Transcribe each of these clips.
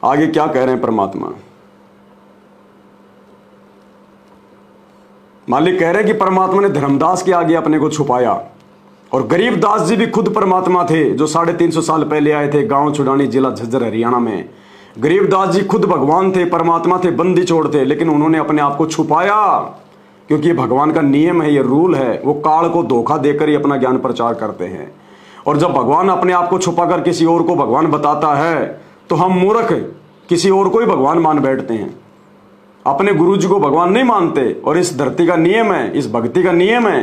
आगे क्या कह रहे हैं परमात्मा। मालिक कह रहे हैं कि परमात्मा ने धर्मदास के आगे अपने को छुपाया, और गरीबदास जी भी खुद परमात्मा थे जो 350 साल पहले आए थे गांव छुड़ानी, जिला झज्जर, हरियाणा में। गरीबदास जी खुद भगवान थे, परमात्मा थे, बंदी छोड़ थे, लेकिन उन्होंने अपने आप को छुपाया, क्योंकि ये भगवान का नियम है, ये रूल है। वो काल को धोखा देकर ही अपना ज्ञान प्रचार करते हैं। और जब भगवान अपने आप को छुपाकर किसी और को भगवान बताता है तो हम मूर्ख किसी और को ही भगवान मान बैठते हैं, अपने गुरु जी को भगवान नहीं मानते। और इस धरती का नियम है, इस भक्ति का नियम है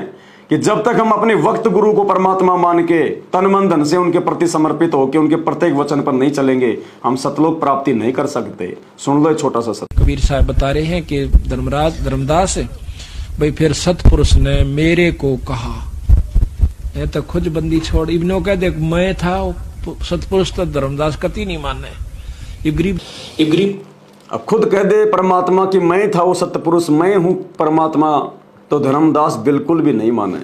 कि जब तक हम अपने वक्त गुरु को परमात्मा मान के तन मन धन से उनके प्रति समर्पित होकर उनके प्रत्येक वचन पर नहीं चलेंगे, हम सतलोक प्राप्ति नहीं कर सकते। सुन लो एक छोटा सा सत्य। कबीर साहब बता रहे हैं कि धर्मदास भाई फिर सतपुरुष ने मेरे को कहा, ये तो खुद बंदी छोड़। इब्नो कह देख मैं था, सतपुरुष तो धर्मदास कति नहीं माने। इब्रीब अब खुद कह दे परमात्मा कि मैं था वो सतपुरुष, मैं हूं परमात्मा, तो धर्मदास बिल्कुल भी नहीं माने।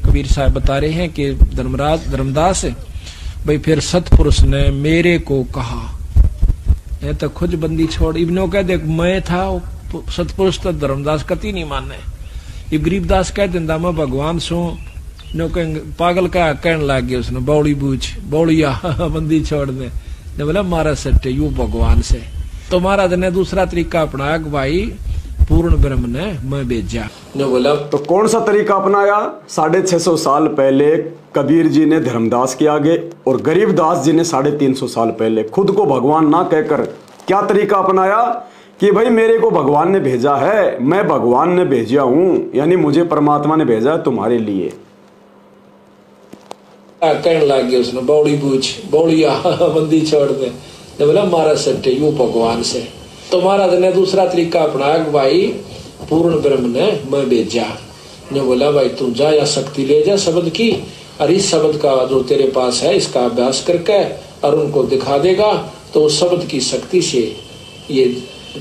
कबीर साहब बता रहे हैं कि धर्मदास भाई फिर सतपुरुष ने मेरे को कहा, ये तो खुद बंदी छोड़। इब्नो कह देख मैं था, सतपुरुष तो धर्मदास कति नहीं माने। ये गरीबदास कह दिंदा मैं भगवान सू, नो पागल का कहने लग गया उसने, बौड़ी बूझ बौड़िया बंदी छोड़ दे। ने बोला मारा सट्टे यू भगवान से। तो महाराज ने दूसरा तरीका अपनाया कि भाई पूर्ण ब्रह्म ने मैं भेजा। ने बोला तो कौन सा तरीका अपनाया? 650 साल पहले कबीर जी ने धर्मदास के आगे और गरीबदास जी ने 350 साल पहले खुद को भगवान ना कहकर क्या तरीका अपनाया कि भाई मेरे को भगवान ने भेजा है, मैं भगवान ने भेजा हूं, यानी मुझे परमात्मा ने भेजा है तुम्हारे लिए। कहने लग गया उसने, बौड़ी बूझ बौड़िया बंदी छोड़ दे। ने बोला मारा सट्टे यू भगवान से। तो महाराज ने दूसरा तरीका अपनाया कि भाई पूर्ण ब्रह्म ने मैं भेजा। ने बोला भाई तू जा या शक्ति ले जा शब्द की, और इस शब्द का जो तेरे पास है इसका अभ्यास करके और उनको दिखा देगा तो उस शब्द की शक्ति से ये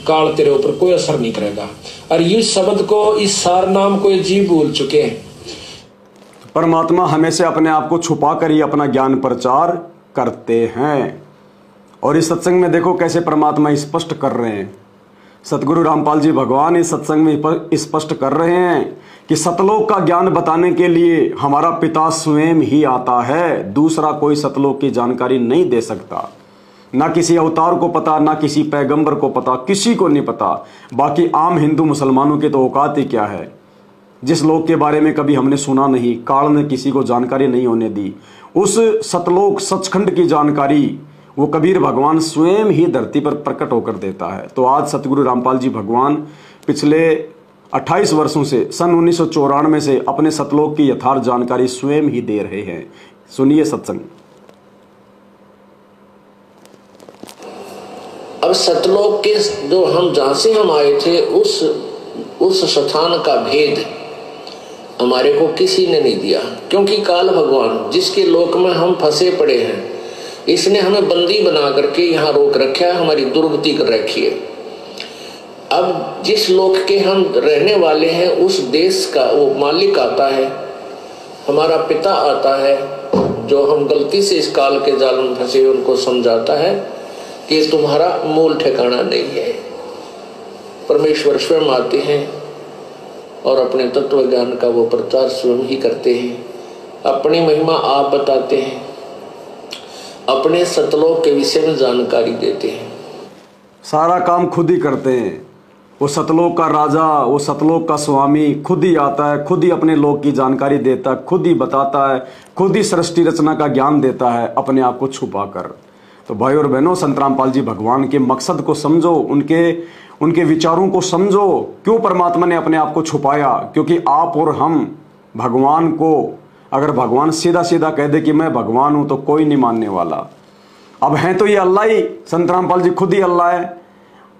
काल तेरे ऊपर कोई असर नहीं करेगा। और इस शब्द को, इस सार नाम को ये जीव भूल चुके हैं। परमात्मा हमेशा अपने आप को छुपा कर ही अपना ज्ञान प्रचार करते हैं। और इस सत्संग में देखो कैसे परमात्मा स्पष्ट कर रहे हैं। सतगुरु रामपाल जी भगवान इस सत्संग में स्पष्ट कर रहे हैं कि सतलोक का ज्ञान बताने के लिए हमारा पिता स्वयं ही आता है, दूसरा कोई सतलोक की जानकारी नहीं दे सकता। ना किसी अवतार को पता, ना किसी पैगंबर को पता, किसी को नहीं पता। बाकी आम हिंदू मुसलमानों के तो औकात ही क्या है, जिस लोक के बारे में कभी हमने सुना नहीं, काल ने किसी को जानकारी नहीं होने दी, उस सतलोक सचखंड की जानकारी वो कबीर भगवान स्वयं ही धरती पर प्रकट होकर देता है। तो आज सतगुरु रामपाल जी भगवान पिछले 28 वर्षों से सन 1994 से अपने सतलोक की यथार्थ जानकारी स्वयं ही दे रहे हैं। सुनिए सत्संग। अब सतलोक के जो हम जहां से हम आए थे उस स्थान का भेद हमारे को किसी ने नहीं दिया, क्योंकि काल भगवान जिसके लोक में हम फंसे पड़े हैं इसने हमें बंदी बना करके यहाँ रोक रखा है, हमारी दुर्गति कर रखी है। अब जिस लोक के हम रहने वाले हैं उस देश का वो मालिक आता है, हमारा पिता आता है, जो हम गलती से इस काल के जाल में फंसे उनको समझाता है कि तुम्हारा मूल ठिकाना नहीं है। परमेश्वर स्वयं आते हैं और अपने तत्व ज्ञान का वो प्रचार स्वयं ही करते हैं, अपनी महिमा आप बताते हैं, अपने सतलोक के विषय में जानकारी देते हैं। सारा काम खुद ही करते हैं। वो सतलोक का राजा, वो सतलोक का स्वामी खुद ही आता है, खुद ही अपने लोक की जानकारी देता है, खुद ही बताता है, खुद ही सृष्टि रचना का ज्ञान देता है अपने आप को छुपा कर। तो भाई और बहनों, संत रामपाल जी भगवान के मकसद को समझो, उनके विचारों को समझो। क्यों परमात्मा ने अपने आप को छुपाया? क्योंकि आप और हम भगवान को, अगर भगवान सीधा सीधा कह दे कि मैं भगवान हूं तो कोई नहीं मानने वाला। अब हैं तो ये अल्लाह ही, संत रामपाल जी खुद ही अल्लाह है,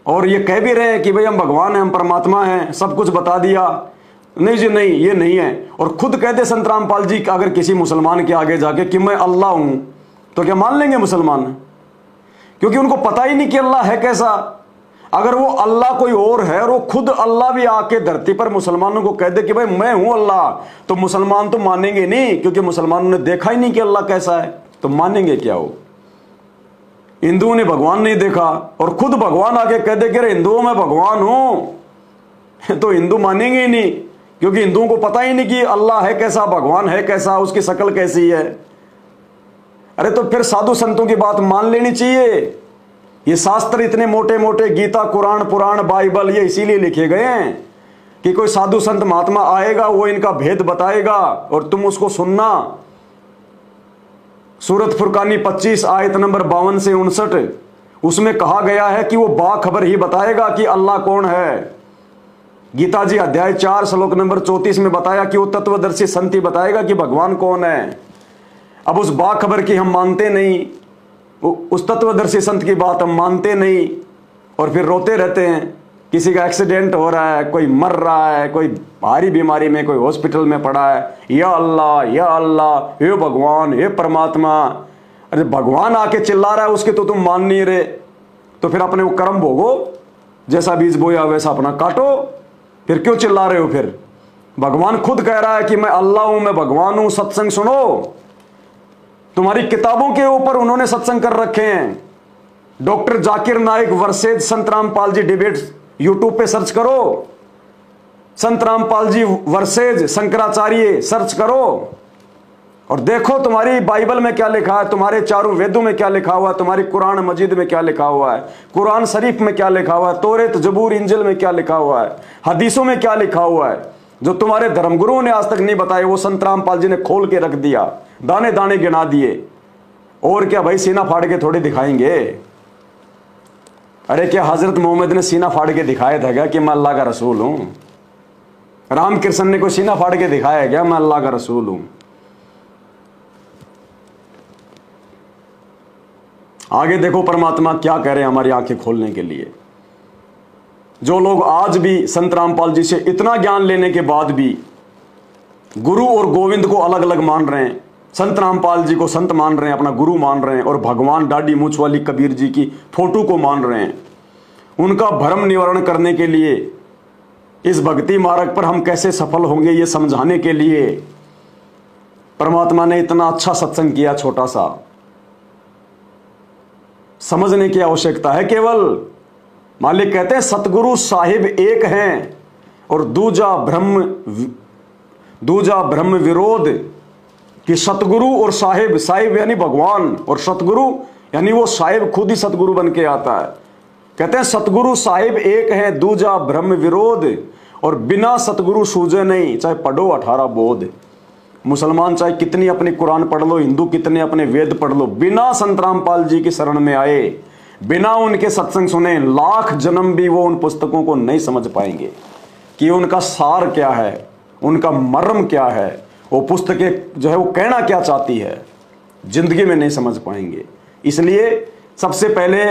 और ये कह भी रहे हैं कि भाई हम भगवान हैं, हम परमात्मा हैं, सब कुछ बता दिया। नहीं जी नहीं, ये नहीं है। और खुद कह दे संत रामपाल जी अगर किसी मुसलमान के आगे जाके कि मैं अल्लाह हूं, तो क्या मान लेंगे मुसलमान? क्योंकि उनको पता ही नहीं कि अल्लाह है कैसा। अगर वो अल्लाह कोई और है और वो खुद अल्लाह भी आके धरती पर मुसलमानों को कह दे कि भाई मैं हूं अल्लाह, तो मुसलमान तो मानेंगे नहीं, क्योंकि मुसलमानों ने देखा ही नहीं कि अल्लाह कैसा है, तो मानेंगे क्या वो? हिंदुओं ने भगवान नहीं देखा और खुद भगवान आके कह दे कि अरे हिंदुओं में भगवान हूं, तो हिंदू मानेंगे ही नहीं, क्योंकि हिंदुओं को पता ही नहीं कि अल्लाह है कैसा, भगवान है कैसा, उसकी शक्ल कैसी है। अरे तो फिर साधु संतों की बात मान लेनी चाहिए। ये शास्त्र इतने मोटे मोटे, गीता, कुरान, पुराण, बाइबल, ये इसीलिए लिखे गए हैं कि कोई साधु संत महात्मा आएगा, वो इनका भेद बताएगा और तुम उसको सुनना। सूरत फुरकानी 25 आयत नंबर 52 से 59, उसमें कहा गया है कि वो बाखबर ही बताएगा कि अल्लाह कौन है। गीता जी अध्याय 4 श्लोक नंबर 34 में बताया कि वो तत्वदर्शी संत ही बताएगा कि भगवान कौन है। अब उस बाखबर की हम मानते नहीं, उस तत्वदर्शी संत की बात हम मानते नहीं, और फिर रोते रहते हैं। किसी का एक्सीडेंट हो रहा है, कोई मर रहा है, कोई भारी बीमारी में, कोई हॉस्पिटल में पड़ा है, या अल्लाह या अल्लाह, हे भगवान, हे परमात्मा। अरे भगवान आके चिल्ला रहा है, उसके तो तुम मान नहीं रहे, तो फिर अपने वो कर्म भोगो, जैसा बीज बोया वैसा अपना काटो। फिर क्यों चिल्ला रहे हो? फिर भगवान खुद कह रहा है कि मैं अल्लाह हूं, मैं भगवान हूं, सत्संग सुनो। तुम्हारी किताबों के ऊपर उन्होंने सत्संग कर रखे हैं। डॉक्टर जाकिर नाइक वर्सेज संत रामपाल जी डिबेट यूट्यूब पे सर्च करो, संत Rampal G versus Shankaracharya search करो और देखो तुम्हारी बाइबल में क्या लिखा है, तुम्हारे चारों वेदों में क्या लिखा हुआ है, तुम्हारी कुरान मजीद में क्या लिखा हुआ है, कुरान शरीफ में क्या लिखा हुआ है, तौरेत, जबूर, इंजिल में क्या लिखा हुआ है, हदीसों में क्या लिखा हुआ है। जो तुम्हारे धर्मगुरुओं ने आज तक नहीं बताए, वो संत रामपाल जी ने खोल के रख दिया, दाने दाने गिना दिए। और क्या भाई, सीना फाड़ के थोड़ी दिखाएंगे? अरे क्या हजरत मोहम्मद ने सीना फाड़ के दिखाया था क्या कि मैं अल्लाह का रसूल हूं? रामकृष्ण ने कोई सीना फाड़ के दिखाया क्या मैं अल्लाह का रसूल हूं? आगे देखो परमात्मा क्या कह रहे हैं हमारी आंखें खोलने के लिए। जो लोग आज भी संत रामपाल जी से इतना ज्ञान लेने के बाद भी गुरु और गोविंद को अलग अलग मान रहे हैं, संत रामपाल जी को संत मान रहे हैं, अपना गुरु मान रहे हैं, और भगवान दाढ़ी मूंछ वाली कबीर जी की फोटो को मान रहे हैं, उनका भ्रम निवारण करने के लिए, इस भक्ति मार्ग पर हम कैसे सफल होंगे ये समझाने के लिए परमात्मा ने इतना अच्छा सत्संग किया। छोटा सा समझने की आवश्यकता है केवल। मालिक कहते हैं सतगुरु साहिब एक हैं और दूजा ब्रह्म विरोध, कि सतगुरु और साहिब, साहिब यानी भगवान और सतगुरु यानी वो साहिब खुद ही सतगुरु बन के आता है। कहते हैं सतगुरु साहिब एक है, दूजा ब्रह्म विरोध, और बिना सतगुरु सूझे नहीं, चाहे पढ़ो 18 बोध। मुसलमान चाहे कितनी अपनी कुरान पढ़ लो, हिंदू कितने अपने वेद पढ़ लो, बिना संत रामपाल जी की शरण में आए, बिना उनके सत्संग सुने, लाख जन्म भी वो उन पुस्तकों को नहीं समझ पाएंगे कि उनका सार क्या है, उनका मर्म क्या है, वो पुस्तकें जो है वो कहना क्या चाहती है, जिंदगी में नहीं समझ पाएंगे। इसलिए सबसे पहले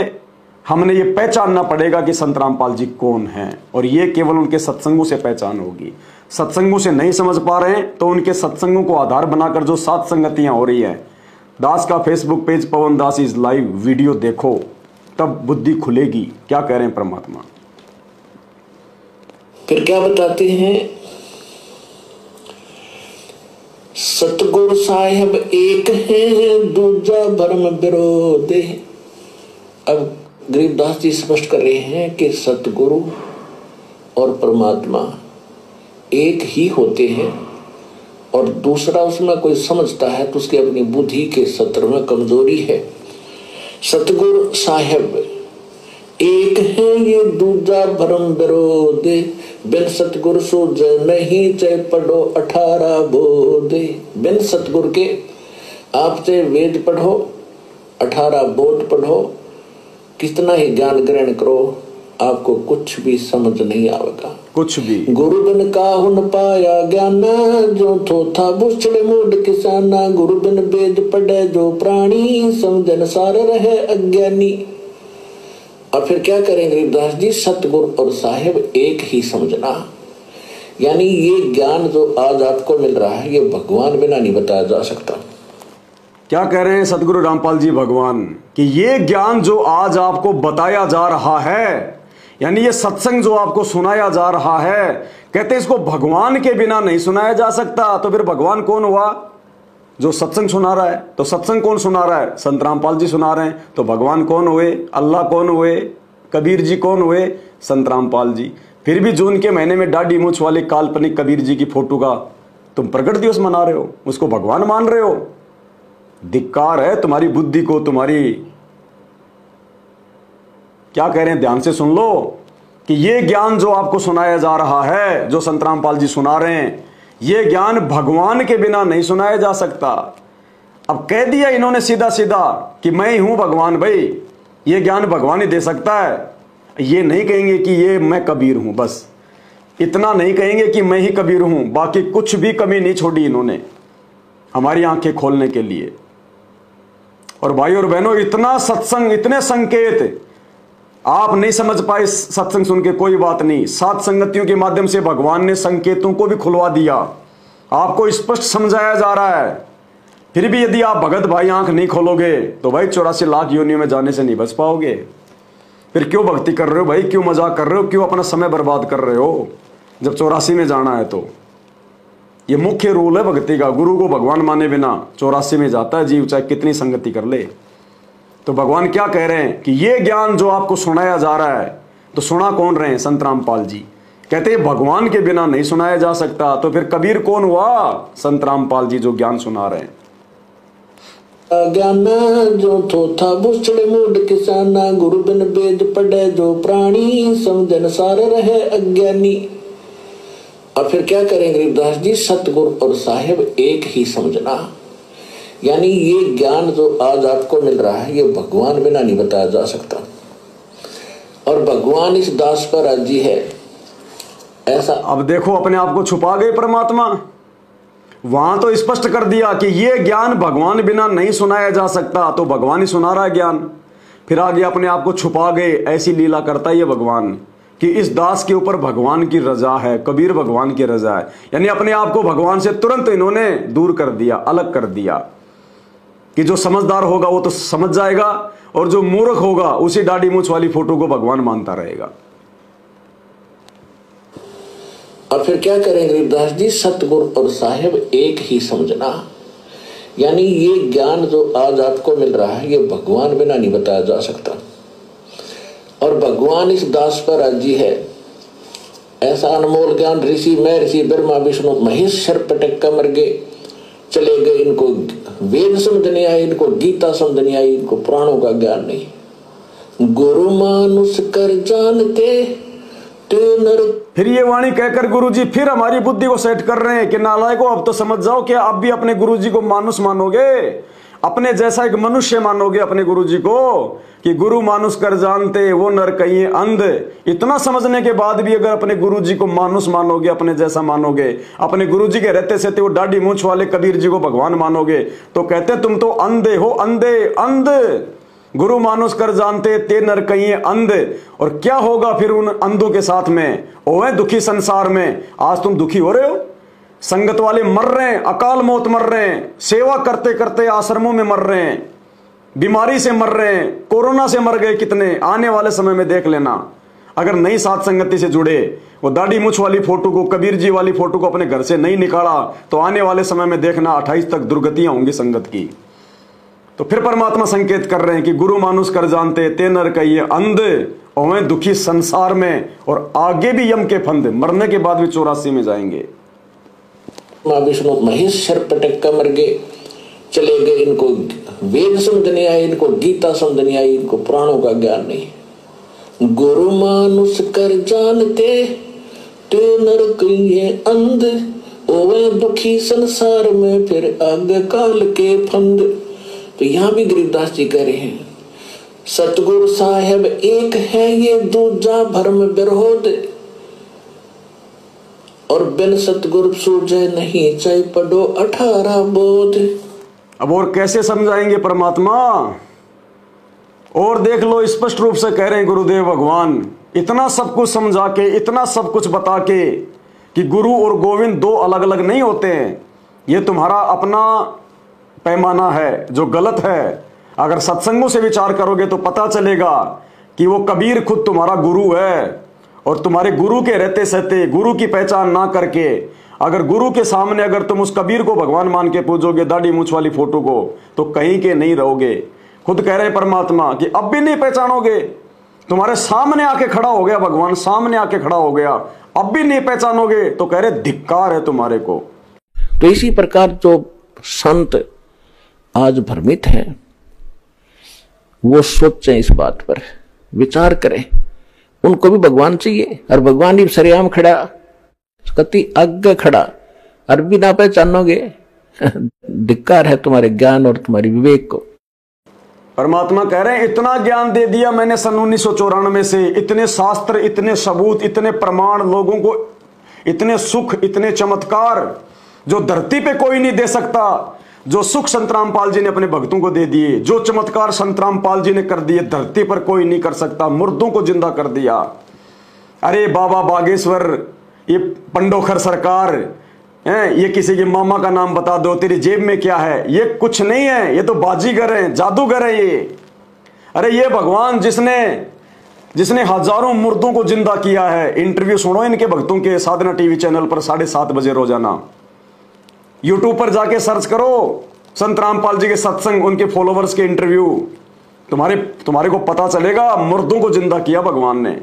हमने ये पहचानना पड़ेगा कि संत रामपाल जी कौन हैं, और ये केवल उनके सत्संगों से पहचान होगी। सत्संगों से नहीं समझ पा रहे हैं तो उनके सत्संगों को आधार बनाकर जो सात संगतियां हो रही हैं, दास का Facebook page Pawan Das is live video देखो, तब बुद्धि खुलेगी। क्या कह रहे हैं परमात्मा? फिर क्या बताते हैं? सतगुरु साहिब एक है, दूजा भरम विरोध। अब गरीबदास जी स्पष्ट कर रहे हैं कि सतगुरु और परमात्मा एक ही होते हैं, और दूसरा उसमें कोई समझता है तो उसकी अपनी बुद्धि के सत्र में कमजोरी है। सतगुरु साहिब एक है, ये दूजा भरम विरोध, बिन सतगुरु सूझे नहीं, चाहे पढ़ो 18 बोध। बिन सतगुरु के आप चाहे वेद पढ़ो, 18 बोध पढ़ो, कितना ही ज्ञान ग्रहण करो, आपको कुछ भी समझ नहीं आएगा, कुछ भी। गुरु बिन काहु न पाया ज्ञान, जो थोथा बुछड़े मूड किसाना। गुरु बिन वेद पढ़े जो प्राणी, समझन सार रहे अज्ञानी। और फिर क्या करें गरीबदास जी? सतगुरु और साहिब एक ही समझना। यानी ये ज्ञान जो आज आपको मिल रहा है, ये भगवान बिना नहीं बताया जा सकता। क्या कह रहे हैं सतगुरु रामपाल जी भगवान? कि ये ज्ञान जो आज आपको बताया जा रहा है, यानी ये सत्संग जो आपको सुनाया जा रहा है, कहते हैं इसको भगवान के बिना नहीं सुनाया जा सकता। तो फिर भगवान कौन हुआ? जो सत्संग सुना रहा है, तो सत्संग कौन सुना रहा है? संत रामपाल जी सुना रहे हैं। तो भगवान कौन हुए? अल्लाह कौन हुए? कबीर जी कौन हुए? संत रामपाल जी। फिर भी जून के महीने में दाढ़ी मूछ वाले काल्पनिक कबीर जी की फोटो का तुम प्रकट दिवस मना रहे हो, उसको भगवान मान रहे हो। धिक्कार है तुम्हारी बुद्धि को, तुम्हारी क्या कह रहे हैं, ध्यान से सुन लो कि ये ज्ञान जो आपको सुनाया जा रहा है, जो संत रामपाल जी सुना रहे हैं, ये ज्ञान भगवान के बिना नहीं सुनाया जा सकता। अब कह दिया इन्होंने सीधा सीधा कि मैं ही हूं भगवान। भाई ये ज्ञान भगवान ही दे सकता है। ये नहीं कहेंगे कि ये मैं कबीर हूं, बस इतना नहीं कहेंगे कि मैं ही कबीर हूं, बाकी कुछ भी कमी नहीं छोड़ी इन्होंने हमारी आंखें खोलने के लिए। और भाई और बहनों, इतना सत्संग, इतने संकेत आप नहीं समझ पाए सत्संग सुन के, कोई बात नहीं। सात संगतियों के माध्यम से भगवान ने संकेतों को भी खुलवा दिया, आपको स्पष्ट समझाया जा रहा है। फिर भी यदि आप भगत भाई आंख नहीं खोलोगे तो भाई 84 लाख योनियों में जाने से नहीं बच पाओगे। फिर क्यों भक्ति कर रहे हो भाई, क्यों मजाक कर रहे हो, क्यों अपना समय बर्बाद कर रहे हो जब 84 में जाना है? तो ये मुख्य रूल है भक्ति का। गुरु को भगवान माने बिना 84 में जाता है जीव, चाहे कितनी संगति कर ले। तो भगवान क्या कह रहे हैं कि ये ज्ञान जो आपको सुनाया जा रहा है, तो सुना कौन रहे हैं? संत रामपाल जी कहते हैं भगवान के बिना नहीं सुनाया जा सकता। तो फिर कबीर कौन हुआ? संत रामपाल जी जो ज्ञान सुना रहे हैं। ज्ञान जो थोथा बुछड़े मूड किसाना, गुरु बिन वेद पढ़े जो प्राणी, समझन सार रहे अज्ञानी। और फिर क्या करें गरीबदास जी? सतगुरु और साहिब एक ही समझना। यानी ये ज्ञान जो आज आपको मिल रहा है, ये भगवान बिना नहीं बताया जा सकता। और भगवान इस दास पर राजी है ऐसा। अब देखो, अपने आप को छुपा गए परमात्मा। वहां तो स्पष्ट कर दिया कि ये ज्ञान भगवान बिना नहीं सुनाया जा सकता, तो भगवान ही सुना रहा है ज्ञान। फिर आगे अपने आप को छुपा गए। ऐसी लीला करता है ये भगवान कि इस दास के ऊपर भगवान की रजा है, कबीर भगवान की रजा है। यानी अपने आप को भगवान से तुरंत इन्होंने दूर कर दिया, अलग कर दिया कि जो समझदार होगा वो तो समझ जाएगा, और जो मूर्ख होगा उसी दाढ़ी मूछ वाली फोटो को भगवान मानता रहेगा। और फिर क्या करें गरीबदास जी? सतगुरु और साहिब एक ही समझना। यानी ये ज्ञान जो आज आपको मिल रहा है, ये भगवान बिना नहीं बताया जा सकता। और भगवान इस दास पर राजी है ऐसा अनमोल ज्ञान। ऋषि मैं ऋषि ब्रह्मा विष्णु महेश शर पटक का मर गए चले गए। इनको वेद समझ नहीं आई, इनको गीता समझ नहीं आई, इनको पुराणों का ज्ञान नहीं। गुरु मानुष कर जानते ते नर। फिर ये वाणी कहकर गुरुजी फिर हमारी बुद्धि को सेट कर रहे हैं कि नालायको, अब तो समझ जाओ कि आप भी अपने गुरुजी को मानुष मानोगे, अपने जैसा एक मनुष्य मानोगे अपने गुरुजी को, कि गुरु मानुष कर जानते वो नर कहिए अंध। इतना समझने के बाद भी अगर अपने गुरुजी को मानुष मानोगे, अपने जैसा मानोगे, अपने गुरुजी के रहते सहते वो दाढ़ी मूछ वाले कबीर जी को भगवान मानोगे, तो कहते तुम तो अंधे हो, अंधे अंध। गुरु मानुष कर जानते ते नर कहिए अंध। और क्या होगा फिर उन अंधों के साथ में? ओए दुखी संसार में। आज तुम दुखी हो रहे हो, संगत वाले मर रहे हैं, अकाल मौत मर रहे हैं, सेवा करते करते आश्रमों में मर रहे हैं, बीमारी से मर रहे हैं, कोरोना से मर गए कितने। आने वाले समय में देख लेना, अगर नई साथ संगति से जुड़े, वो दाढ़ी मूछ वाली फोटो को, कबीर जी वाली फोटो को अपने घर से नहीं निकाला, तो आने वाले समय में देखना 28 तक दुर्गतियां होंगी संगत की। तो फिर परमात्मा संकेत कर रहे हैं कि गुरु मानुष कर जानते ते नर कहिए अंध, और दुखी संसार में। और आगे भी यम के फंद, मरने के बाद भी 84 में जाएंगे। विष्णु महेश शर पटक का मर गए चले गए। इनको वेद समझ नहीं आई, इनको गीता समझ नहीं आई, इनको पुराणों का ज्ञान नहीं। गुरु मानुष कर जानते ते नर कहिए अंध, ओवे दुखी संसार में फिर आगे काल के फंद। तो यहां भी गरीबदास जी कह रहे हैं सतगुरु साहेब एक है, ये दूजा भरम विरोध। और बिन सतगुरु सूझे नहीं, चाहे पढ़ो 18 बोध। अब और कैसे समझाएंगे परमात्मा? और देख लो, स्पष्ट रूप से कह रहे हैं गुरुदेव भगवान, इतना सब कुछ समझा के, इतना सब कुछ बता के कि गुरु और गोविंद दो अलग अलग नहीं होते हैं। ये तुम्हारा अपना पैमाना है जो गलत है। अगर सत्संगों से विचार करोगे तो पता चलेगा कि वो कबीर खुद तुम्हारा गुरु है, और तुम्हारे गुरु के रहते सहते, गुरु की पहचान ना करके अगर गुरु के सामने अगर तुम उस कबीर को भगवान मान के पूजोगे, दाढ़ी मूछ वाली फोटो को, तो कहीं के नहीं रहोगे। खुद कह रहे परमात्मा कि अब भी नहीं पहचानोगे, तुम्हारे सामने आके खड़ा हो गया भगवान, सामने आके खड़ा हो गया, अब भी नहीं पहचानोगे, तो कह रहे धिक्कार है तुम्हारे को। तो इसी प्रकार जो संत आज भ्रमित हैं, वो सोचें, इस बात पर विचार करें। उनको भी भगवान चाहिए, और भगवान ही सरेआम खड़ा, कति आगे खड़ा, और भी ना पहचानोगे, धिक्कार है तुम्हारे ज्ञान और तुम्हारी विवेक को। परमात्मा कह रहे हैं इतना ज्ञान दे दिया मैंने सन 1994 से, इतने शास्त्र, इतने सबूत, इतने प्रमाण लोगों को, इतने सुख, इतने चमत्कार जो धरती पे कोई नहीं दे सकता। जो सुख संत रामपाल जी ने अपने भक्तों को दे दिए, जो चमत्कार संत रामपाल जी ने कर दिए, धरती पर कोई नहीं कर सकता। मुर्दों को जिंदा कर दिया। अरे बाबा बागेश्वर, ये पंडोखर सरकार, ये किसी के मामा का नाम बता दो, तेरी जेब में क्या है? ये कुछ नहीं है, ये तो बाजीगर है, जादूगर है ये। अरे ये भगवान जिसने हजारों मुर्दों को जिंदा किया है। इंटरव्यू सुनो इनके भक्तों के साधना टीवी चैनल पर 7:30 बजे रोजाना। यूट्यूब पर जाके सर्च करो संत रामपाल जी के सत्संग, उनके फॉलोवर्स के इंटरव्यू, तुम्हारे को पता चलेगा। मुर्दों को जिंदा किया भगवान ने,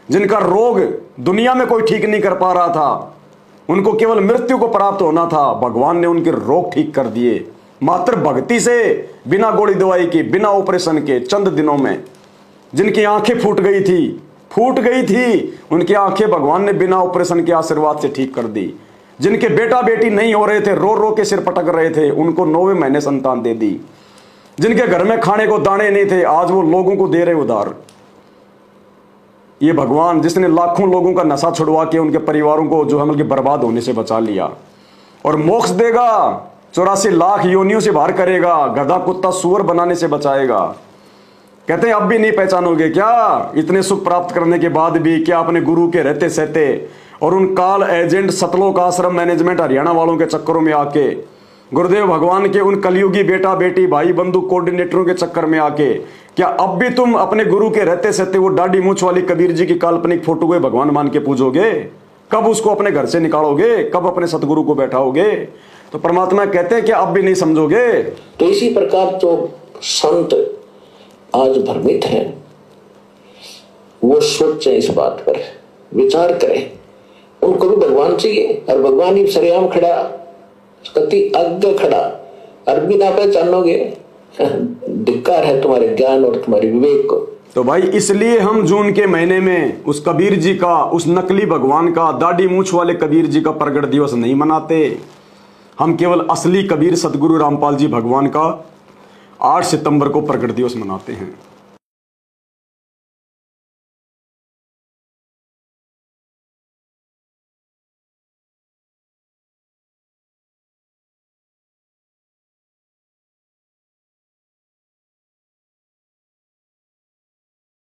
जिनका रोग दुनिया में कोई ठीक नहीं कर पा रहा था, उनको केवल मृत्यु को प्राप्त होना था, भगवान ने उनके रोग ठीक कर दिए मात्र भक्ति से, बिना गोली दवाई के, बिना ऑपरेशन के, चंद दिनों में। जिनकी आंखें फूट गई थी, उनकी आंखें भगवान ने बिना ऑपरेशन के आशीर्वाद से ठीक कर दी। जिनके बेटा बेटी नहीं हो रहे थे, रो रो के सिर पटक रहे थे, उनको 9वें महीने संतान दे दी। जिनके घर में खाने को दाने नहीं थे, आज वो लोगों को दे रहे उधार। ये भगवान जिसने लाखों लोगों का नशा छुड़वा के उनके परिवारों को जो है बल्कि बर्बाद होने से बचा लिया, और मोक्ष देगा, 84 लाख योनियों से बाहर करेगा, गधा कुत्ता सुअर बनाने से बचाएगा। कहते हैं अब भी नहीं पहचानोगे क्या? इतने सुख प्राप्त करने के बाद भी क्या अपने गुरु के रहते सहते और उन काल एजेंट सतलोक आश्रम मैनेजमेंट हरियाणा वालों के चक्करों में आके, गुरुदेव भगवान के उन कलयुगी बेटा बेटी भाई बंधु कोऑर्डिनेटरों के चक्कर में आके, क्या अब भी तुम अपने गुरु के रहते सहते वो दाढ़ी मूछ वाली कबीर जी की काल्पनिक फोटो को भगवान मान के पूजोगे? कब उसको अपने घर से निकालोगे? कब अपने सतगुरु को बैठाओगे? तो परमात्मा कहते हैं कि अब भी नहीं समझोगे। तो इसी प्रकार जो संत आज भ्रमित हैं, वो सोचें, इस बात पर विचार करें। उनको भी भगवान चाहिए, और भगवान ही सरेआम खड़ा, कति आगे खड़ा, और भी ना पहचानोगे, धिक्कार है तुम्हारे ज्ञान और तुम्हारी विवेक को। तो भाई इसलिए हम जून के महीने में उस कबीर जी का, उस नकली भगवान का, दाढ़ी मूछ वाले कबीर जी का प्रगट दिवस नहीं मनाते। हम केवल असली कबीर सतगुरु रामपाल जी भगवान का 8 सितंबर को प्रगट दिवस मनाते हैं।